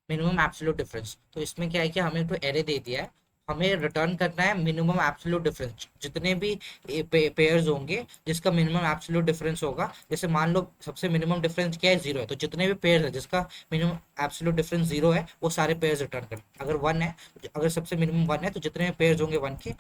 Minimum absolute difference. तो इसमें क्या है कि हमें तो एरे दे दिया है, हमें रिटर्न करना है मिनिमम एब्सोल्यूट डिफरेंस, जितने भी पेयर्स होंगे जिसका मिनिमम एब्सोल्यूट डिफरेंस होगा। जैसे मान लो सबसे मिनिमम डिफरेंस क्या है, जीरो है, तो जितने भी पेयर्स है जिसका मिनिमम एब्सोल्यूट डिफरेंस जीरो है वो सारे पेयर्स रिटर्न करें। अगर वन है, अगर सबसे मिनिमम वन है तो जितने भी पेयर्स होंगे वन के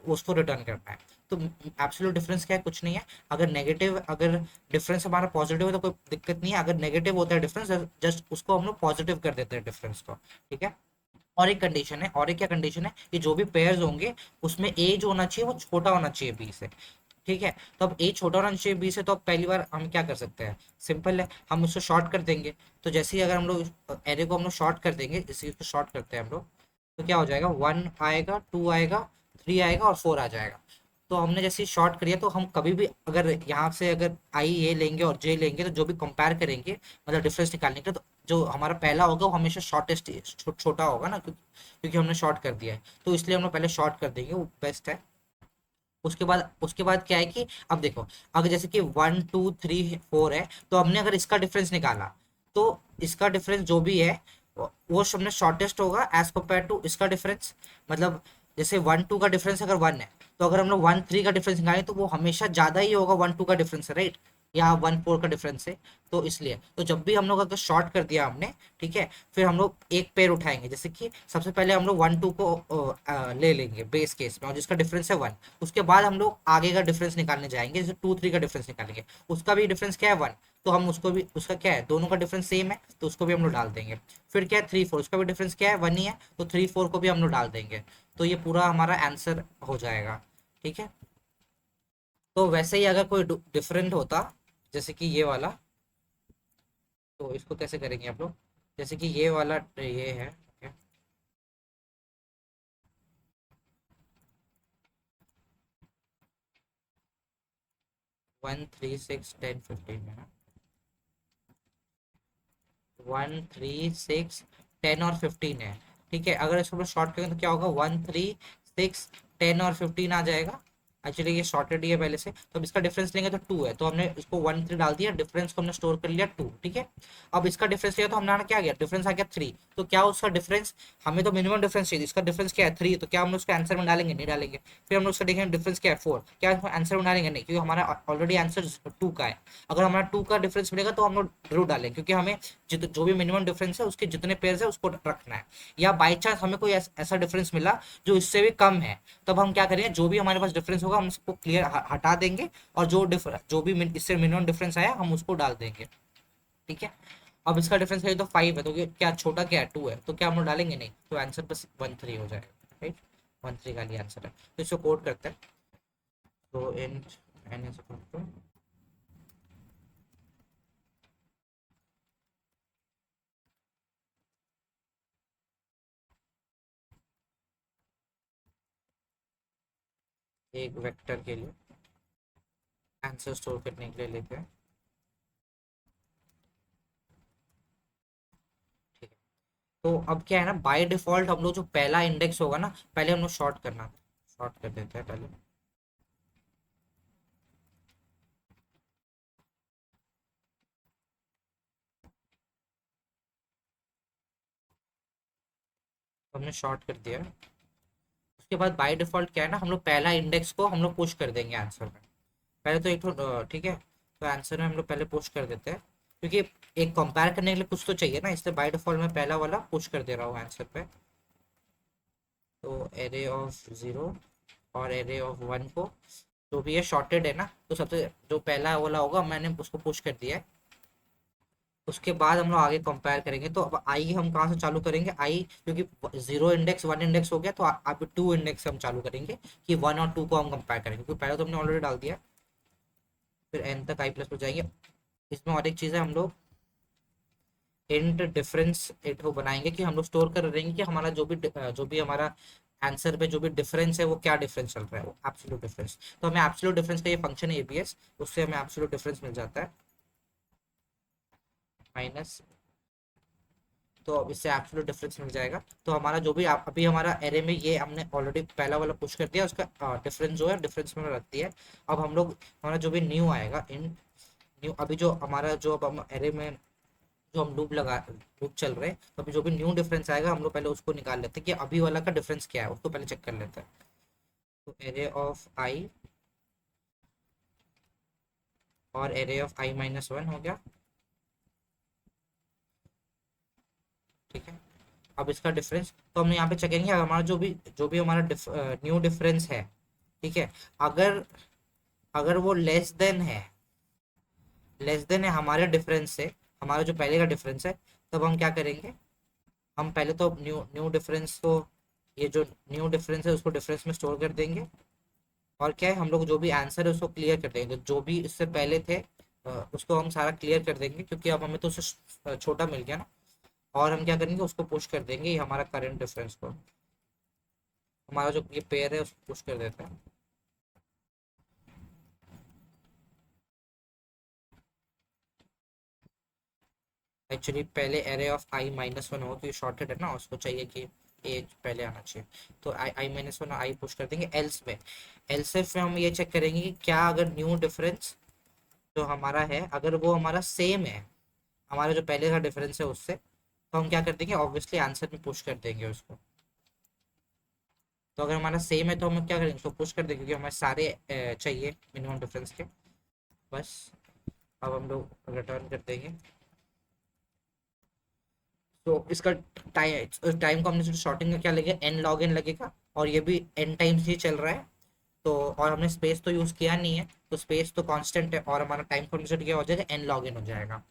उसको रिटर्न करना है। तो एब्सोल्यूट डिफरेंस क्या है, कुछ नहीं है। अगर नेगेटिव, अगर डिफरेंस हमारा पॉजिटिव है तो कोई दिक्कत नहीं है, अगर नेगेटिव होता है डिफरेंस जस्ट उसको हम लोग पॉजिटिव कर देते हैं डिफरेंस को। ठीक है। और एक कंडीशन है, और एक क्या कंडीशन है कि जो भी पेयर्स होंगे उसमें ए जो होना चाहिए वो छोटा होना चाहिए बी से। ठीक है। तो अब ए छोटा होना चाहिए बी से, तो अब पहली बार हम क्या कर सकते हैं, सिंपल है, हम उसको शॉर्ट कर देंगे। तो जैसे ही अगर हम लोग एरे को हम लोग शॉर्ट कर देंगे, इसी को शॉर्ट करते हैं हम लोग, तो क्या हो जाएगा, वन आएगा, टू आएगा, थ्री आएगा और फोर आ जाएगा। तो हमने जैसे शॉर्ट करिए तो हम कभी भी अगर यहाँ से अगर आई ए लेंगे और जे लेंगे तो जो भी कंपेयर करेंगे मतलब डिफरेंस निकालने के लिए, तो जो हमारा पहला होगा वो हमेशा शॉर्टेस्ट छोटा होगा ना, क्योंकि हमने शॉर्ट कर दिया है। तो इसलिए हम लोग पहले शॉर्ट कर देंगे, वो बेस्ट है। उसके बाद क्या है कि अब देखो, अगर जैसे कि वन टू थ्री फोर है, तो हमने अगर इसका डिफरेंस निकाला तो इसका डिफरेंस जो भी है वो हमने शॉर्टेस्ट होगा एज कम्पेयर टू इसका डिफरेंस। मतलब जैसे वन टू का डिफरेंस अगर वन है, तो अगर हम लोग वन थ्री का डिफरेंस निकालें तो वो हमेशा ज्यादा ही होगा वन टू का डिफरेंस है, राइट, या वन फोर का डिफरेंस है। तो इसलिए तो जब भी हम लोग अगर शॉर्ट कर दिया हमने, ठीक है, फिर हम लोग एक पेयर उठाएंगे। जैसे कि सबसे पहले हम लोग वन टू को ले लेंगे बेस केस में और जिसका डिफरेंस है वन। उसके बाद हम लोग आगे का डिफरेंस निकालने जाएंगे, जैसे टू थ्री का डिफरेंस निकालेंगे, उसका भी डिफरेंस क्या है वन, तो हम उसको भी, उसका क्या है, दोनों का डिफरेंस सेम है तो उसको भी हम लोग डाल देंगे। फिर क्या है थ्री फोर, उसका भी डिफरेंस क्या है, वन ही है, तो थ्री फोर को भी हम लोग डाल देंगे। तो ये पूरा हमारा आंसर हो जाएगा। ठीक है। तो वैसे ही अगर कोई डिफरेंट होता, जैसे कि ये वाला, तो इसको कैसे करेंगे आप लोग, जैसे कि ये वाला ये है, one three six ten fifteen है, वन थ्री सिक्स टेन और फिफ्टीन है। ठीक है। अगर इसको शॉर्ट करें तो क्या होगा, वन थ्री सिक्स टेन और फिफ्टीन आ जाएगा। एक्चुअली ये शॉर्टेड ही है पहले से, तो अब इसका डिफरेंस लेंगे तो टू है, तो हमने इसको वन थ्री डाल दिया, डिफरेंस को हमने स्टोर कर लिया टू। ठीक है। अब इसका डिफरेंस लिया तो हमने क्या गया, डिफरेंस आ गया थ्री, तो क्या उसका डिफरेंस, हमें तो मिनिमम डिफरेंस चाहिए, इसका डिफरेंस क्या है थ्री, तो क्या हम उसका आंसर में डालेंगे, नहीं डालेंगे। फिर हम उसका देखेंगे डिफरेंस क्या है फोर, क्या आंसर में डालेंगे, नहीं, क्योंकि हमारा ऑलरेडी आंसर टू का है। अगर हमारा टू का डिफरेंस मिलेगा तो हम लोग जरूर डालेंगे, क्योंकि हमें जो भी मिनिमम डिफरेंस है उसके जितने पेयर्स है उसको रखना है। या बाई चांस हमें कोई ऐसा डिफरेंस मिला जो इससे भी कम है, तब हम क्या करेंगे, जो भी हमारे पास डिफरेंस होगा हम उसको क्लियर हटा देंगे, और जो भी इससे मिनिमम डिफरेंस आया हम उसको डाल देंगे। ठीक है। अब इसका डिफरेंस है तो फाइव है, तो क्या छोटा क्या है, टू है, तो क्या हम लोग डालेंगे, नहीं, तो आंसर बस वन थ्री हो जाएगा, राइट। वन थ्री का लिए आंसर है, तो इसको कोड करते हैं। तो इन एन इज इक्वल टू, एक वेक्टर के लिए आंसर स्टोर करने के लिए लेते हैं। ठीक है। तो अब क्या है ना, बाय डिफॉल्ट हम लोग जो पहला इंडेक्स होगा ना, पहले हम लोग शॉर्ट करना, शॉर्ट कर देते हैं पहले। तो हमने शॉर्ट कर दिया। उसके बाद बाय डिफॉल्ट क्या है ना, हम लोग पहला इंडेक्स को हम लोग पुश कर देंगे आंसर में। पहले तो एक तो ठीक है, तो आंसर में हम लोग पहले पुश कर देते हैं, क्योंकि एक कंपेयर करने के लिए कुछ तो चाहिए ना, इसलिए बाय डिफॉल्ट में पहला वाला पुश कर दे रहा हूँ आंसर पे। तो एरे ऑफ जीरो और एरे ऑफ वन को, जो भी है शॉर्टेड है ना, तो सबसे जो पहला वाला होगा मैंने उसको पुश कर दिया है। उसके बाद हम लोग आगे कंपेयर करेंगे, तो अब आई हम कहाँ से चालू करेंगे, आई क्योंकि जीरो इंडेक्स वन इंडेक्स हो गया, तो अब टू इंडेक्स हम चालू करेंगे कि वन और टू को हम कंपेयर करेंगे, क्योंकि पहले तो हमने ऑलरेडी डाल दिया। फिर एन तक आई प्लस पर जाएंगे। इसमें और एक चीज़ है, हम लोग इंट डिफरेंस एट वो बनाएंगे कि हम लोग स्टोर कर रहेंगे कि हमारा जो भी हमारा आंसर पे जो भी डिफरेंस है वो क्या डिफरेंस चल रहा है, वो एब्सोल्यूट डिफरेंस। तो हमें एब्सोल्यूट डिफरेंस का ये फंक्शन है एबीएस, उससे हमें एब्सोल्यूट डिफरेंस मिल जाता है माइनस। तो अब इससे एब्सोल्यूट डिफरेंस मिल जाएगा। तो हमारा जो भी अभी हमारा एरे में ये हमने ऑलरेडी पहला वाला पुश कर दिया, उसका डिफरेंस जो है डिफरेंस में रख दिया है। अब हम लोग हमारा जो भी न्यू आएगा इन न्यू, अभी जो हमारा जो अब हम एरे में जो हम लूप चल रहे हैं, तो अभी जो भी न्यू डिफरेंस आएगा हम लोग पहले उसको निकाल लेते हैं कि अभी वाला का डिफरेंस क्या है, उसको पहले चेक कर लेते हैं। तो एरे ऑफ आई और array of I minus one हो गया, ठीक है। अब इसका डिफरेंस तो हम यहाँ पे चेकेंगे, हमारा जो भी हमारा न्यू डिफरेंस है, ठीक है, अगर अगर वो लेस देन है हमारे डिफरेंस से, हमारा जो पहले का डिफरेंस है, तब हम क्या करेंगे, हम पहले तो न्यू न्यू डिफरेंस को, ये जो न्यू डिफरेंस है उसको डिफरेंस में स्टोर कर देंगे, और क्या है, हम लोग जो भी आंसर है उसको क्लियर कर देंगे, जो भी इससे पहले थे उसको हम सारा क्लियर कर देंगे, क्योंकि अब हमें तो उससे छोटा मिल गया ना। और हम क्या करेंगे, उसको पुश कर देंगे, ये हमारा करंट डिफरेंस को, हमारा जो ये पेयर है उसको पुश कर देता है। एक्चुअली पहले array of I minus one हो, क्योंकि शॉर्टेड है ना, उसको चाहिए कि ए पहले आना चाहिए। तो आई आई माइनस वन आई पुश कर देंगे एल्स में। एल्स में हम ये चेक करेंगे कि क्या अगर न्यू डिफरेंस जो हमारा है, अगर वो हमारा सेम है हमारा जो पहले का डिफरेंस है उससे, तो हम क्या कर देंगे, ऑब्वियसली आंसर में पुश कर देंगे उसको। तो अगर हमारा सेम है तो हम क्या करेंगे, उसको पुश कर देंगे, क्योंकि हमें सारे चाहिए मिनिमम डिफरेंस के। बस अब हम लोग रिटर्न कर देंगे। तो इसका टाइम को हमने शॉर्टिंग का क्या लगेगा, एन लॉग एन लगेगा, और ये भी एन टाइम्स ही चल रहा है। तो और हमने स्पेस तो यूज़ किया नहीं है, तो स्पेस तो कांस्टेंट है, और हमारा टाइम कॉन्स्टेंट क्या हो जाएगा, एन लॉग एन हो जाएगा।